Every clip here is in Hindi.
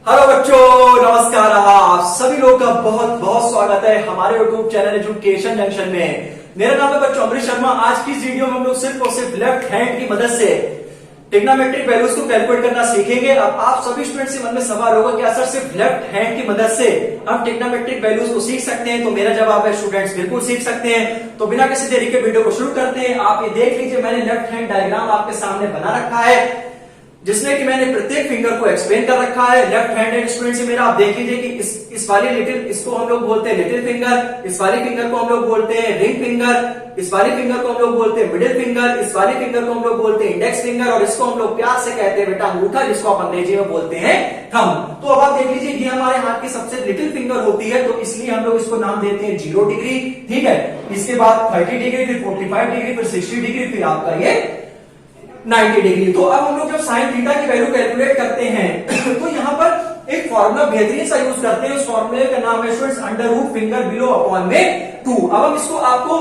हेलो बच्चों, नमस्कार। आप सभी लोगों का बहुत बहुत स्वागत है हमारे यूट्यूब चैनल एजुकेशन जंक्शन में। मेरा नाम है बच्चों अमरीश शर्मा। आज की इस वीडियो में हम लोग सिर्फ और सिर्फ लेफ्ट हैंड की मदद से ट्रिग्नोमेट्रिक वैल्यूज को कैलकुलेट करना सीखेंगे। अब आप सभी स्टूडेंट्स के मन में सवाल होगा क्या सर सिर्फ लेफ्ट हैंड की मदद से हम ट्रिग्नोमेट्रिक वैल्यूज को सीख सकते हैं? तो मेरा जवाब है स्टूडेंट्स बिल्कुल सीख सकते हैं। तो बिना किसी देरी के वीडियो को शुरू करते हैं। आप ये देख लीजिए, मैंने लेफ्ट हैंड डायग्राम आपके सामने बना रखा है जिसमें कि मैंने प्रत्येक फिंगर को एक्सप्लेन कर रखा है। लेफ्ट हैंडेड स्टूडेंट से मेरा आप देख लीजिए कि इस वाली इसको हम लोग बोलते हैं लिटिल फिंगर, इस वाली फिंगर को हम लोग बोलते हैं रिंग फिंगर, इस वाली फिंगर को हम लोग बोलते हैं मिडिल फिंगर, इस वाली फिंगर को हम लोग बोलते हैं इंडेक्स फिंगर, और इसको हम लोग प्यार से कहते हैं बेटा अंगूठा, जिसको आप अंग्रेजी में बोलते हैं थंब। तो अब आप देख लीजिए ये हमारे हाथ की सबसे लिटिल फिंगर होती है, तो इसलिए हम लोग इसको नाम देते हैं 0 डिग्री। ठीक है, इसके बाद 30 डिग्री, फिर 45 डिग्री, फिर 60 डिग्री, फिर आपका ये 90 डिग्री। तो अब हम लोग जब साइन थीटा की वैल्यू कैलकुलेट करते हैं तो यहाँ पर एक फॉर्मूला बेहतरीन सा यूज करते हैं। उस फॉर्मूले का नाम है students under root finger below upon में 2। अब हम इसको आपको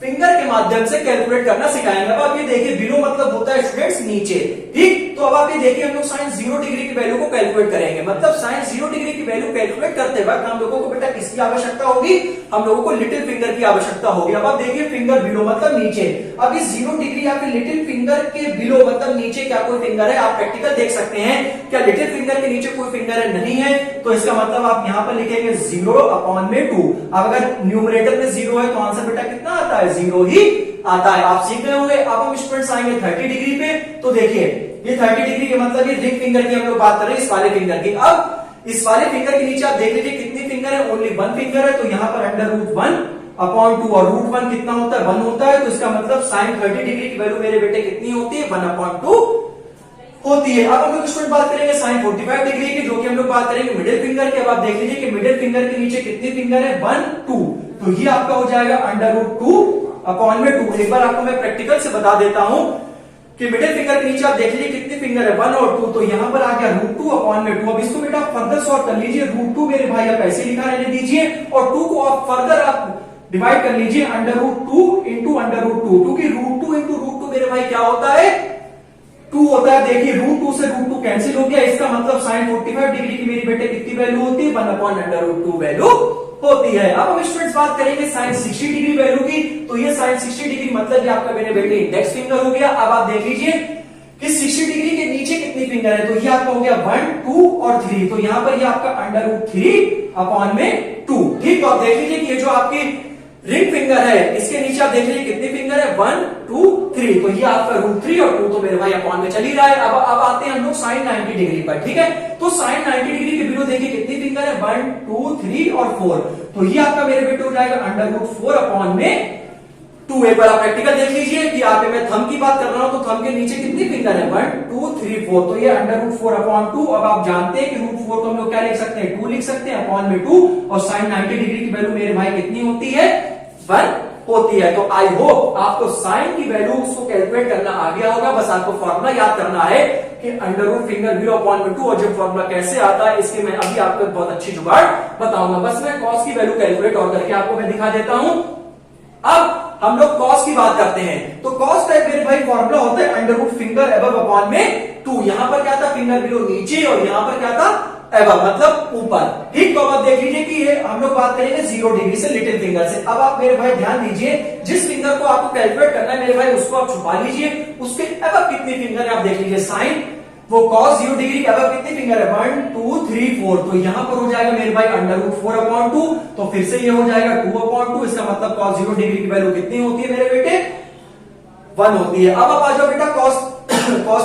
फिंगर के माध्यम से कैलकुलेट करना सिखाएंगे। अब आप ये देखिए बिलो मतलब होता है स्टूडेंट्स नीचे। ठीक, तो अब आप ये देखिए हम लोग साइन 0 डिग्री की वैल्यू को कैलकुलेट करेंगे। मतलब साइन 0 डिग्री की वैल्यू कैलकुलेट करते वक्त हम लोगों को बेटा किसकी आवश्यकता होगी? हम लोगों को लिटिल फिंगर की आवश्यकता होगी। अब आप देखिए फिंगर बिलो मतलब नीचे। अब इस 0 डिग्री या फिर लिटिल फिंगर के बिलो मतलब नीचे क्या कोई फिंगर है? आप प्रैक्टिकल देख सकते हैं। क्या लिटिल फिंगर के नीचे कोई फिंगर है? नहीं है। तो इसका मतलब आप यहां पर लिखेंगे 0 अपॉन में 2। अब अगर न्यूमरेटर में 0 है तो आंसर बेटा कितना आता है? 0 ही आता है। आप सीख रहे होंगे। अब हम स्टूडेंट्स आएंगे 30 डिग्री पे। तो देखिए ये 30 डिग्री के मतलब ये रिंग फिंगर की हम लोग बात कर रहे हैं, इस वाले फिंगर की। अब इस वाले फिंगर के नीचे आप देख लीजिए कितनी फिंगर है? ओनली 1 फिंगर है। तो यहां पर अंडर रूट 1 अपॉन 2, और रूट 1 कितना होता है? 1 होता है। तो इसका मतलब साइन 30 डिग्री की वैल्यू मेरे बेटे कितनी होती है? 1 अपॉन 2 होती है। अब हम लोग स्टूडेंट बात करेंगे साइन 45 डिग्री की, जो कि हम लोग बात करेंगे मिडिल फिंगर की। अब आप देख लीजिए कि मिडिल फिंगर के नीचे कितनी फिंगर है? 1 2। तो ये आपका हो जाएगा अंडर रूट 2 अपॉन में 2। एक बार आपको मैं प्रैक्टिकल से बता देता हूं कि मिडिल फिंगर के नीचे आप देख लीजिए कितनी फिंगर है? 1 और 2। तो यहां पर आ गया रूट 2 अपॉन में 2। अब इसको बेटा फर्दर सॉल्व कर लीजिए। रूट 2 मेरे भाई आप ऐसे लिखा रहने दीजिए, और 2 को आप फर्दर आप डिवाइड कर लीजिए under root 2 into under root 2, क्योंकि रूट 2 इंटू रूट 2 मेरे भाई क्या होता है? 2 होता है। देखिए रूट 2 से रूट 2 कैंसिल हो गया। इसका मतलब साइन 45 डिग्री की मेरी बेटे कितनी वैल्यू होती है? 1 अपॉन अंडर रूट 2 वैल्यू होती है। अब हम स्टूडेंट्स बात करेंगे साइन 60 डिग्री वैल्यू की। तो ये साइन 60 डिग्री मतलब ये आपका मेरे बेटे इंडेक्स फिंगर हो गया। अब आप देख लीजिए कि 60 डिग्री के नीचे कितनी फिंगर है? तो ये आपका हो गया 1 2 और 3। तो यहां पर ये आपका अंडर रूट 3 अपॉन में 2। ठीक, तो आप देख लीजिए कि ये जो आपकी रिंग फिंगर है इसके नीचे आप देख लीजिए कितनी फिंगर है? 1 2 3। तो ये आपका रूट 3 और 2 तो मेरे भाई अपॉन में चल ही रहा है। अब आते हैं हम लोग साइन 90 डिग्री पर। ठीक है, तो साइन 90 डिग्री के बिलो देखिए कितनी फिंगर है? 1 2 3 और 4। तो ये आपका मेरे बेटे हो जाएगा अंडर रूट 4 अपॉन में 2। एक बार आप प्रैक्टिकल देख लीजिए कि यहाँ पे मैं थंब की बात कर रहा हूं, तो थंब के नीचे कितनी फिंगर है? 1 2 3 4। तो ये अंडर रूट 4 अपॉन 2। अब आप जानते हैं कि रूट 4 को हम लोग क्या लिख सकते हैं? 2 लिख सकते हैं अपॉन में 2। और साइन 90 डिग्री की वैल्यू मेरे भाई कितनी होती है? 1 होती है। तो आई होप आपको साइन की वैल्यू उसको कैलकुलेट करना आ गया होगा। बस आपको फॉर्मूला याद करना है कि अंडर रूट फिंगर 0 अपॉन में 2, और जब फॉर्मूला कैसे आता है इसके मैं अभी आपको बहुत अच्छी जुगाड़ बताऊंगा। बस मैं कॉस की वैल्यू कैलकुलेट और करके आपको मैं दिखा देता हूं। अब हम लोग कॉस की बात करते हैं। तो कॉस का मेरे भाई फॉर्मूला होता है under root finger above upon में 2। यहां पर क्या था? फिंगर बिलो नीचे, और यहां पर क्या था? एबव मतलब ऊपर। ठीक, तो अब आप देख लीजिए कि ये हम लोग बात करेंगे 0 डिग्री से लिटिल फिंगर से। अब आप मेरे भाई ध्यान दीजिए, जिस फिंगर को आपको कैलकुलेट करना है मेरे भाई उसको आप छुपा लीजिए। उसके एबव कितनी फिंगर है आप देख लीजिए। साइन वो cos 0 डिग्री के अबव कितनी फिंगर है? 1 2 3 4। तो यहां पर हो जाएगा मेरे भाई अंडर रूट 4 अपॉन 2। तो फिर से ये हो जाएगा 2 अपॉन 2। इसका मतलब cos 0 डिग्री की वैल्यू कितनी होती है मेरे बेटे? 1 होती है। अब आप आ जाओ बेटा cos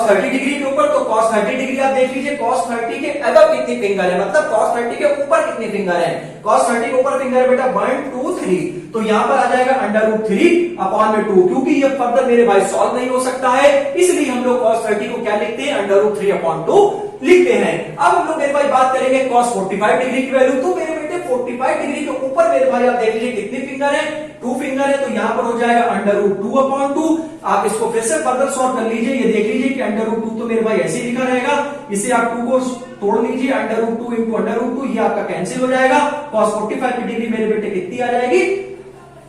30 डिग्री के ऊपर। तो cos 30 डिग्री आप देख लीजिए cos 30 के अबव कितनी फिंगर है? मतलब cos 30 के ऊपर कितनी फिंगर है? cos 30 के ऊपर फिंगर है बेटा 1 2 3। तो यहां पर आ जाएगा अंडर रूट 3 अपॉन में 2, क्योंकि ये फर्दर मेरे भाई सॉल्व नहीं हो सकता है, इसलिए हम लोग cos 30 को क्या लिखते हैं? अंडर रूट 3 अपॉन 2 लिखते हैं। अब हम लोग मेरे भाई बात करेंगे cos 45 डिग्री की वैल्यू। तो मेरे बेटे 45 डिग्री के ऊपर मेरे भाई आप देख लीजिए कितनी फिंगर है? 2 फिंगर है। तो यहां पर हो जाएगा अंडर रूट 2 अपॉन 2। आप इसको फिर से फर्दर सॉल्व कर लीजिए। ये देख लीजिए कि अंडर रूट 2 तो मेरे भाई ऐसे ही लिखा रहेगा। इसे आप 2 को तोड़ लीजिए, under root 2 into under root 2, ये आपका कैंसिल हो जाएगा। cos 45 डिग्री मेरे बेटे कितनी आ जाएगी?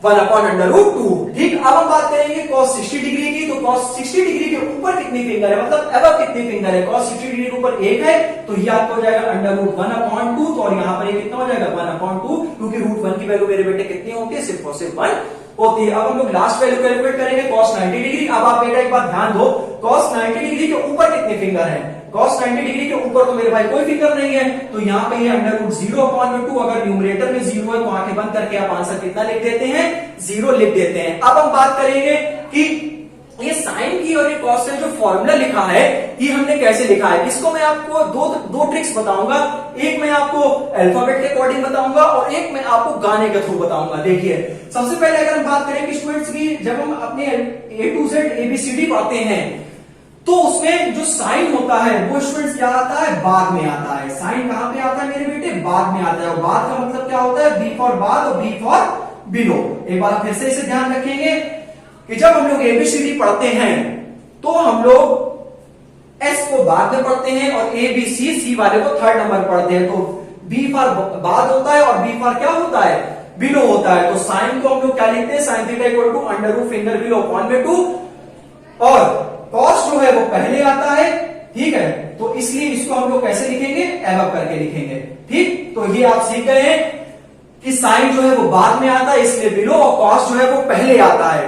1 अपॉन अंडर रूट 2। ठीक, अब हम बात करेंगे cos 60 डिग्री की। तो cos 60 डिग्री के ऊपर कितनी फिंगर है, मतलब अबव कितनी फिंगर है। cos 60 डिग्री के ऊपर 1 है, तो ये आपको हो जाएगा अंडर रूट 1 अपॉन 2। तो और यहाँ पर ये कितना हो जाएगा 1 अपॉन 2, क्योंकि रूट 1 की वैल्यू मेरे बेटे कितनी होती है, सिर्फ और सिर्फ 1 होती है। अब हम लोग लास्ट वैल्यू कैलकुलेट करेंगे cos 90 डिग्री। अब आप बेटा एक बात ध्यान दो, cos 90 डिग्री के ऊपर कितनी फिंगर है। cos 90 डिग्री के ऊपर तो मेरे भाई कोई फिंगर नहीं है, तो यहाँ पे ये अंडर रूट 0 अपॉन 2। अगर न्यूमरेटर में 0 है तो आंखें बंद करके आप आंसर कितना लिख देते हैं, 0 लिख देते हैं। अब हम बात करेंगे कि ये साइन की और ये कॉस का जो फॉर्मूला लिखा है ये हमने कैसे लिखा है। इसको मैं आपको दो ट्रिक्स बताऊंगा। एक मैं आपको अल्फाबेट के अकॉर्डिंग बताऊंगा और एक मैं आपको गाने के थ्रू बताऊंगा। देखिए, सबसे पहले अगर हम बात करें कि स्टूडेंट्स की जब हम अपने A to Z ABCD पढ़ते हैं तो उसमें जो साइन होता है वो स्टूडेंट्स क्या आता है, बाद में आता है। साइन कहां पे आता है मेरे बेटे, बाद में आता है। और बाद का मतलब क्या होता है, B फॉर बाद और B फॉर बिलो। एक बार फिर से इसे ध्यान रखेंगे कि जब हम लोग ABCD पढ़ते हैं तो हम लोग S को बाद में पढ़ते हैं और ABC वाले को थर्ड नंबर पढ़ते हैं। तो B फॉर बाद होता है और B फॉर क्या होता है, बिलो होता है। तो साइन को हम लोग क्या लिखते हैं, sine theta equal to under root finger below upon में 2। और कॉस जो है वो पहले आता है, ठीक है, तो इसलिए इसको हम लोग कैसे लिखेंगे, एबव करके लिखेंगे। ठीक, तो ये आप सीख गए हैं कि साइन जो है वो बाद में आता है इसलिए बिलो, और कॉस जो है वो पहले आता है।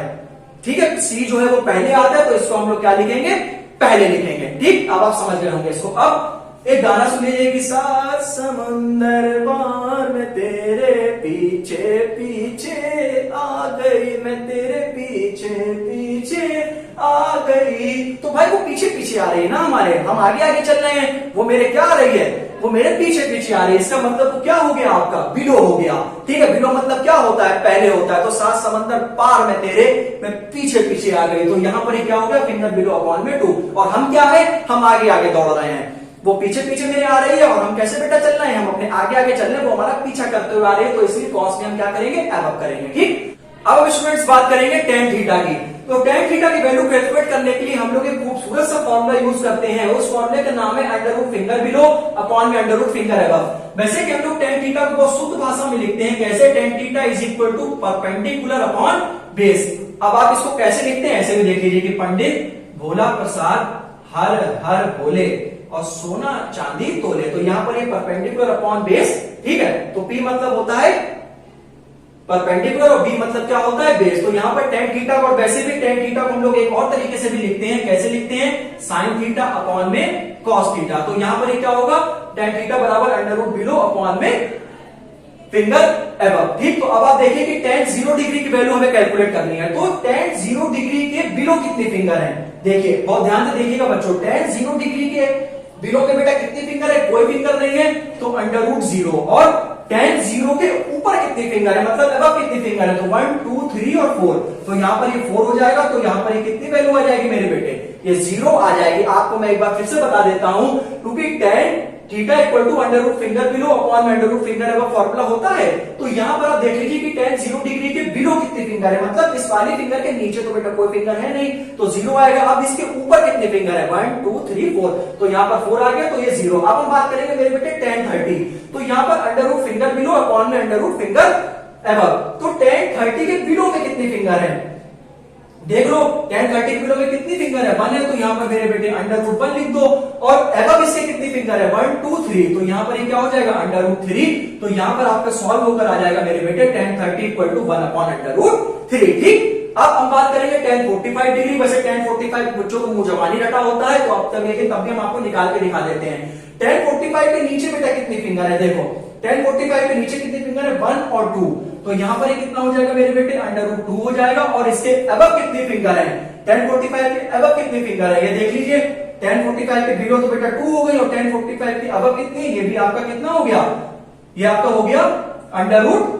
ठीक है, सी जो है वो पहले आता है तो इसको हम लोग क्या लिखेंगे, पहले लिखेंगे। ठीक, अब आप समझ गए होंगे इसको। अब एक गाना सुन लीजिए कि सात समंदर पार में तेरे पीछे पीछे आ गई, मैं तेरे पीछे पीछे आ गई। तो भाई वो पीछे पीछे आ रही है ना हमारे, हम आगे आगे चल रहे हैं, वो मेरे क्या आ रही है, वो मेरे पीछे पीछे आ रही है। इसका मतलब तो क्या हो गया आपका, बिलो हो गया। ठीक है, बिलो मतलब क्या होता है, पहले होता है। तो सात समंदर पार में तेरे, मैं पीछे पीछे आ गई। तो यहां पर ही क्या हो गया, फिंगर बिलो अपॉन में 2। और हम क्या है, हम आगे आगे दौड़ रहे हैं। वो पीछे पीछे मेरे आ रही है और हम कैसे बेटा चल रहे हैं, हम अपने आगे आगे चल रहे हैं, वो हमारा पीछा करते हुए आ रही है। तो इसलिए कॉस में हम क्या करेंगे, एबव करेंगे। ठीक, अब स्टूडेंट्स बात करेंगे टेन थीटा की। तो टेन थीटा की वैल्यू कैलकुलेट करने के लिए हम लोग एक खूबसूरत सा फॉर्मूला यूज करते हैं। उस फॉर्मूले का नाम है under root finger below upon में अंडर रूट फिंगर एबव। वैसे कि हम लोग टेन थीटा को बहुत शुद्ध भाषा में लिखते हैं कैसे, tan theta is equal to perpendicular upon base. अब आप इसको कैसे लिखते हैं, ऐसे भी देख लीजिए कि पंडित भोला प्रसाद हर हर भोले और सोना चांदी तोले। तो यहां पर ये परपेंडिकुलर अपॉन बेस। ठीक है, तो P मतलब होता है परपेंडिकुलर और B मतलब क्या होता है, बेस। तो यहां पर टेन थीटा और वैसे भी टेन थीटा को हम लोग एक और तरीके से भी लिखते हैं। कैसे लिखते हैं, साइन थीटा अपॉन में कॉस थीटा। तो यहां पर ये क्या होगा, टेन थीटा बराबर अंडर रूट बिलो अपॉन में फिंगर एबव। ठीक, तो अब आप देखिए कि टेन 0 डिग्री की वैल्यू हमें कैलकुलेट करनी है। तो टेन 0 डिग्री के बिलो कितनी फिंगर है, देखिए बहुत ध्यान से देखिएगा बच्चों। टेन 0 डिग्री के बिलो के बेटा कितनी फिंगर है, कोई फिंगर नहीं है, तो अंडर रूट 0। और टेन 0 के ऊपर कितनी फिंगर है, मतलब एबव कितनी फिंगर है, तो 1 2 3 और 4। तो यहां पर ये 4 हो जाएगा। तो यहां पर ये कितनी वैल्यू आ जाएगी मेरे बेटे, ये 0 आ जाएगी। आपको मैं एक बार फिर से बता देता हूं, क्योंकि tan theta equal to under root finger below upon में under root finger above formula होता है। तो यहां पर आप देख लीजिए कि टेन 0 डिग्री के बिलो कितनी फिंगर है, मतलब इस वाली फिंगर के नीचे तो बेटा कोई फिंगर है नहीं, तो 0 आएगा। अब इसके ऊपर कितने फिंगर है, 1 2 3 4। तो यहां पर 4 आ गया, तो ये 0। अब हम बात करेंगे मेरे बेटे टेन 30। तो यहां पर under root finger below upon में अंडर रूट फिंगर एबव। तो टेन 30 के बिलो में कितनी फिंगर है, देख लो। टेन 30 के बिलो में कितनी फिंगर है, 1 है। तो यहां पर मेरे बेटे अंडर रूट 1 लिख दो। और एबव इससे कितनी फिंगर है, 1 2 3। तो यहां पर ये क्या हो जाएगा, अंडर रूट 3। तो यहां पर आपका सॉल्व होकर आ जाएगा मेरे बेटे tan 30 equal to 1 upon under root 3। ठीक, अब हम बात करेंगे टेन 45 डिग्री। वैसे टेन 45 बच्चों को मुंह जबानी रटा होता है, तो अब तक लेकिन तब भी हम आपको निकाल के दिखा देते हैं। टेन 45 के नीचे बेटा कितनी फिंगर है, देखो टेन 45 के नीचे कितनी फिंगर है, 1 और 2। तो यहां पर ये कितना हो जाएगा मेरे बेटे, अंडर रूट 2 हो जाएगा। और इसके एबव कितनी फिंगर है, टेन 45 के एबव कितनी फिंगर है, ये देख लीजिए। टेन 45 के बिलो तो बेटा 2 हो गई, और टेन 45 के एबव कितनी, ये भी आपका कितना हो गया, ये आपका हो गया अंडर रूट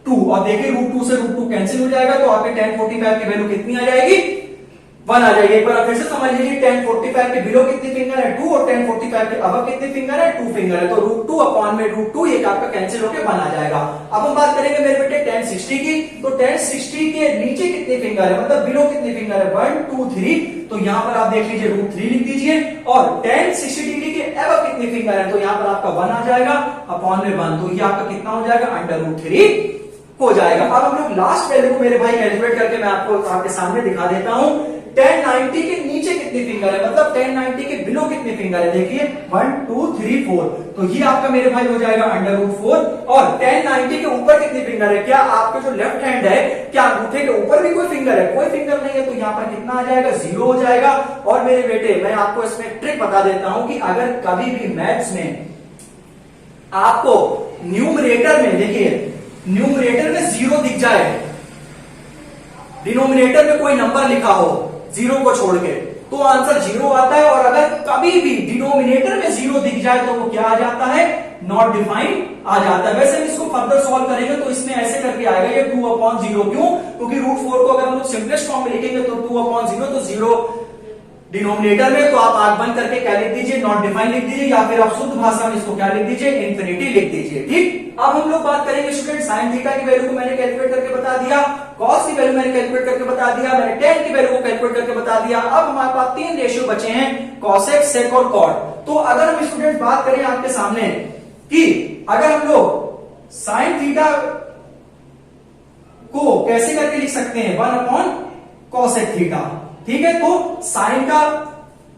2। और देखिए रूट 2 से रूट 2 कैंसिल हो जाएगा, तो आपके टेन 45 की वैल्यू कितनी आ जाएगी, 1 आ जाएगी। एक बार फिर से समझ लीजिए, टेन 45 के बिलो कितनी फिंगर है, 2। और टेन 45 के अबव कितनी फिंगर है, 2 फिंगर है। तो रूट 2 अपॉन में रूट 2 एक आपका कैंसिल होकर 1 आ जाएगा। अब हम बात करेंगे मेरे बेटे टेन 60 की। तो टेन 60 के नीचे कितनी फिंगर है, मतलब बिलो कितनी फिंगर है, 1 2 3। तो यहां पर आप देख लीजिए रूट 3 लिख दीजिए। और टेन 60 डिग्री के एबव कितनी फिंगर है, तो यहां पर आपका 1 आ जाएगा अपॉन में 1। तो ये आपका कितना हो जाएगा, अंडर रूट 3 हो जाएगा। अब हम लोग लास्ट वैल्यू को मेरे भाई कैलकुलेट करके मैं आपको आपके सामने दिखा देता हूं। 1090 के नीचे कितनी फिंगर है, मतलब 1090 के बिलो कितनी फिंगर है, देखिए 1 2 3 4, तो ये आपका मेरे भाई हो जाएगा √4। और 1090 के ऊपर कितनी फिंगर है, क्या आपके जो लेफ्ट हैंड है, क्या अंगूठे के ऊपर भी कोई फिंगर है, कोई फिंगर नहीं है, तो यहाँ पर कितना आ जाएगा, 0 हो जाएगा। और मेरे बेटे मैं आपको इसमें एक ट्रिक बता देता हूं कि अगर कभी भी मैथ्स में आपको न्यूमरेटर में, देखिए न्यूमरेटर में 0 दिख जाए, डिनोमिनेटर में कोई नंबर लिखा हो 0 को छोड़ के, तो आंसर 0 आता है। और अगर कभी भी डिनोमिनेटर में 0 दिख जाए तो वो क्या आ जाता है, नॉट डिफाइंड आ जाता है। वैसे हम इसको फर्दर सॉल्व करेंगे तो इसमें ऐसे करके आएगा ये 2/0, क्यों, क्योंकि √4 को अगर हम लोग सिंपलेस्ट फॉर्म में लिखेंगे तो 2/0, तो 0 डिनोमिनेटर में, तो आप आग बंद करके क्या लिख दीजिए, नॉट डिफाइंड लिख दीजिए, या फिर आप शुद्ध भाषा में इसको क्या लिख दीजिए, इंफिनिटी लिख दीजिए। ठीक, अब हम लोग बात करेंगे स्टूडेंट साइन थीटा की वैल्यू को मैंने कैलकुलेट करके बता दिया, कॉस की वैल्यू मैंने कैलकुलेट करके बता दिया, मैंने टेन की वैल्यू को कैलकुलेट करके बता दिया। अब हमारे पास 3 रेशियो बचे हैं, कॉसेक, सेक और कॉट। तो अगर हम स्टूडेंट बात करें आपके सामने कि अगर हम लोग साइन थीटा को कैसे करके लिख सकते हैं, 1/cosec थीटा। ठीक है, तो साइन का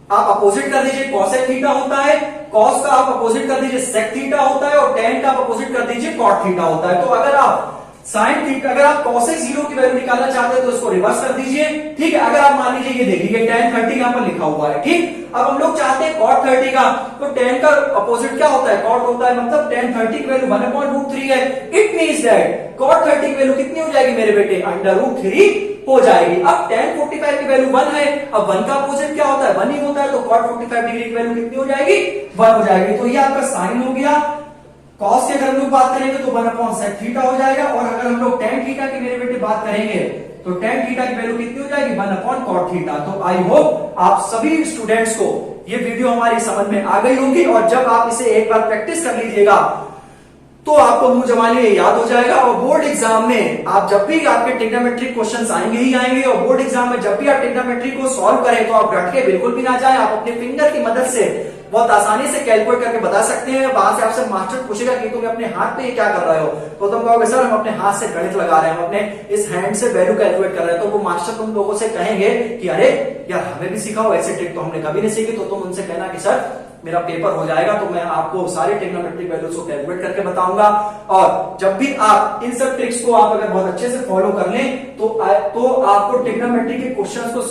आप अपोजिट कर दीजिए, cosec थीटा होता है, cos का आप अपोजिट कर दीजिए, sec थीटा होता है, और tan का आप अपोजिट कर दीजिए, cot थीटा होता है। तो अगर आप साइन थीटा, अगर आप cosec 0 की वैल्यू निकालना चाहते हैं तो इसको रिवर्स कर दीजिए। ठीक है, अगर आप मान लीजिए ये देखिए tan 30 यहां पर लिखा हुआ है। ठीक, अब हम लोग चाहते हैं cot 30 का, तो tan का अपोजिट क्या होता है, cot होता है, मतलब tan 30 की वैल्यू 1/√3 है। इट मींस दैट cot 30 की वैल्यू कितनी हो जाएगी मेरे बेटे, √3 हो जाएगी। अब tan 45 की वैल्यू 1 है, अब 1 का अपोजिट क्या होता है, 1 ही होता है, तो cot 45 डिग्री की वैल्यू कितनी हो जाएगी, 1 हो जाएगी। तो ये आपका साइन हो गया। कॉस की अगर हम लोग बात करेंगे तो 1/sec थीटा हो जाएगा। और अगर हम लोग tan थीटा की मेरे बेटे बात करेंगे तो tan थीटा की वैल्यू कितनी हो जाएगी, 1/cot थीटा। तो आई होप आप सभी स्टूडेंट्स को ये वीडियो हमारी समझ में आ गई होगी, और जब आप इसे एक बार प्रैक्टिस कर लीजिएगा तो आपको मुंह जबानी याद हो जाएगा। और बोर्ड एग्जाम में आप जब भी आपके ट्रिग्नोमेट्रिक क्वेश्चंस आएंगे ही आएंगे, और बोर्ड एग्जाम में जब भी आप ट्रिग्नोमेट्री को सॉल्व करें तो आप डट के बिल्कुल भी ना जाए, आप अपने फिंगर की मदद से बहुत आसानी से कैलकुलेट करके बता सकते हैं। वहां से आपसे मास्टर पूछेगा कि तुम अपने हाथ पे ये क्या कर रहे हो, तो तुम कहोगे सर हम अपने हाथ से गणित लगा रहे हैं, हम अपने इस हैंड से वैल्यू कैलकुलेट कर रहे हैं। तो वो मास्टर तुम लोगों से कहेंगे कि अरे यार हमें भी सिखाओ, ऐसे ट्रिक तो हमने कभी नहीं सीखी। तो तुम उनसे कहना कि सर मेरा पेपर हो जाएगा तो मैं आपको सारे ट्रिग्नोमेट्रिक वैल्यूज को कैलकुलेट करके बताऊंगा। और जब भी आप इन सब ट्रिक्स को आप अगर बहुत अच्छे से फॉलो कर लें तो आपको ट्रिग्नोमेट्री के क्वेश्चंस को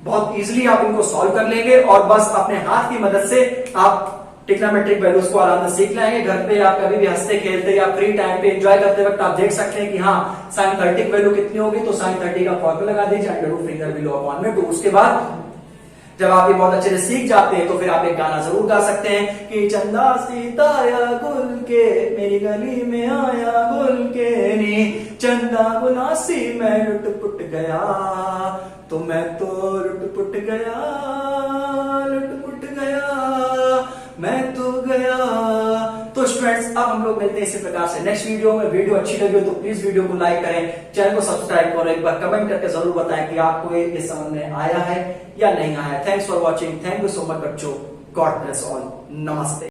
बहुत इजीली आप इनको सॉल्व कर लेंगे, और बस अपने हाथ की मदद से आप ट्रिग्नोमेट्रिक वैल्यूज को आराम से सीख लेंगे। घर पे आप कभी भी हंसते खेलते या फ्री टाइम पे एंजॉय करते वक्त आप देख सकते हैं कि हाँ साइन 30 की वैल्यू कितनी होगी, तो साइन 30 का फॉर्मूला लगा दीजिए, √ फिंगर बिलो अपॉन में 2। उसके बाद जब आप ये बहुत अच्छे से सीख जाते हैं तो फिर आप एक गाना जरूर गा सकते हैं कि चंदा सितारा गुल के मेरी गली में आया गुल के नी, चंदा गुनासी मैं लुट-पुट गया, तो मैं तो लुट-पुट गया, लुट-पुट गया, मैं तो गया। तो स्टूडेंट्स अब हम लोग मिलते हैं इसी प्रकार से नेक्स्ट वीडियो में। वीडियो अच्छी लगी हो तो प्लीज वीडियो को लाइक करें, चैनल को सब्सक्राइब करें, एक बार कमेंट करके जरूर बताएं कि आपको ये समझ में आया है या नहीं आया। Thanks for watching, thank you so much बच्चों, गॉड ब्लेस ऑल, नमस्ते।